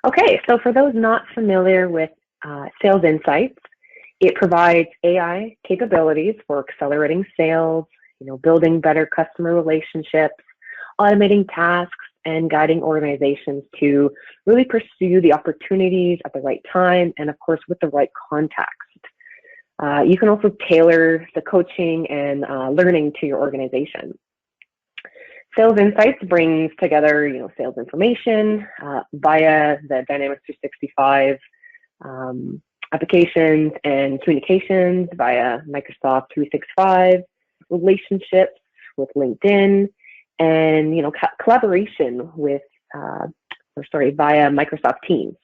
Okay, so for those not familiar with Sales Insights, it provides AI capabilities for accelerating sales, building better customer relationships, automating tasks, and guiding organizations to really pursue the opportunities at the right time and, of course, with the right context. You can also tailor the coaching and learning to your organization. Sales Insights brings together, sales information via the Dynamics 365 applications and communications via Microsoft 365, relationships with LinkedIn, and collaboration with, via Microsoft Teams.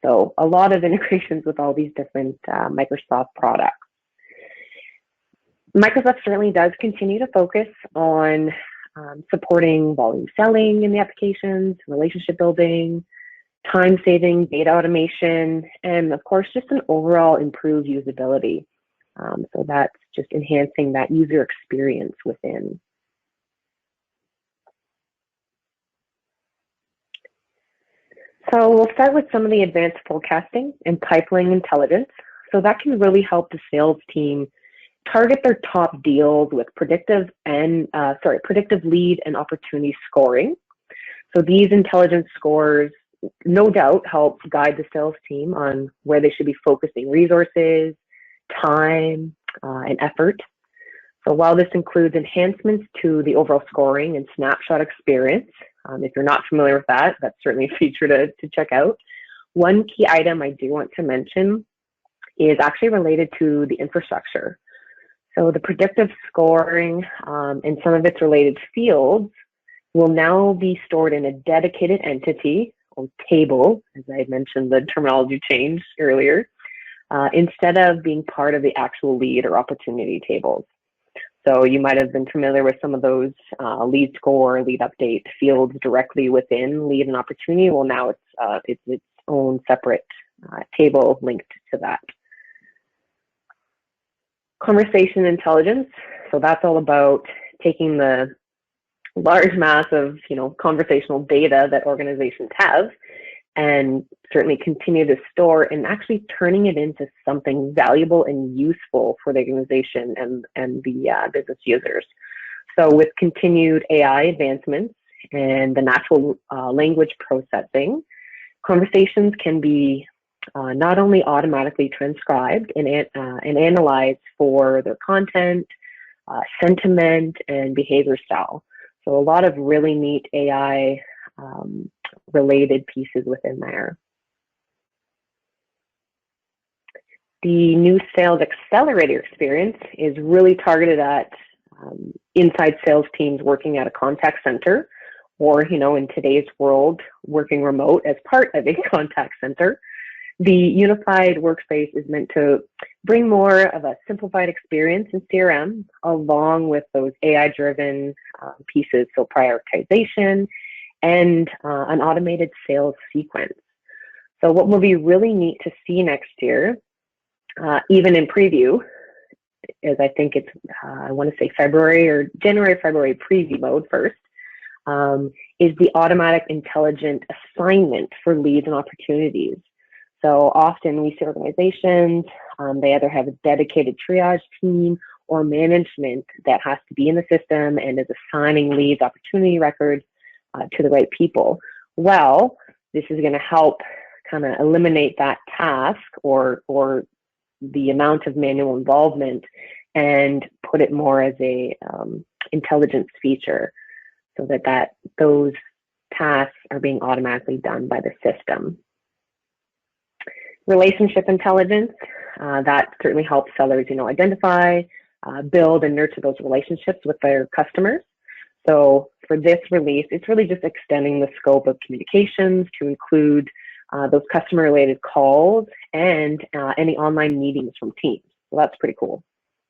So a lot of integrations with all these different Microsoft products. Microsoft certainly does continue to focus on supporting volume selling in the applications, relationship building, time saving, data automation, and of course, just an overall improved usability. So that's just enhancing that user experience within. So we'll start with some of the advanced forecasting and pipeline intelligence. So that can really help the sales team target their top deals with predictive lead and opportunity scoring. So these intelligence scores, no doubt, help guide the sales team on where they should be focusing resources, time, and effort. So while this includes enhancements to the overall scoring and snapshot experience, if you're not familiar with that, that's certainly a feature to check out. One key item I do want to mention is actually related to the infrastructure. So the predictive scoring and some of its related fields will now be stored in a dedicated entity or table, as I had mentioned, the terminology changed earlier, instead of being part of the actual lead or opportunity tables. So you might have been familiar with some of those lead score, lead update fields directly within lead and opportunity. Well, now it's its own separate table linked to that. Conversation intelligence. So that's all about taking the large mass of conversational data that organizations have and certainly continue to store and actually turning it into something valuable and useful for the organization and the business users. So with continued AI advancements and the natural language processing, conversations can be not only automatically transcribed and analyzed for their content, sentiment, and behavior style. So a lot of really neat AI related pieces within there. The new Sales Accelerator experience is really targeted at inside sales teams working at a contact center, or in today's world, working remote as part of a contact center. The unified workspace is meant to bring more of a simplified experience in CRM, along with those AI-driven pieces, so prioritization and an automated sales sequence. So what will be really neat to see next year, even in preview, is I think it's, I want to say February or January, February preview mode first, is the automatic intelligent assignment for leads and opportunities. So often we see organizations, they either have a dedicated triage team or management that has to be in the system and is assigning leads, opportunity records to the right people. Well, this is going to help kind of eliminate that task or the amount of manual involvement and put it more as a intelligence feature, so that those tasks are being automatically done by the system. Relationship intelligence, that certainly helps sellers, identify, build and nurture those relationships with their customers. So for this release, it's really just extending the scope of communications to include those customer related calls and any online meetings from teams. So that's pretty cool.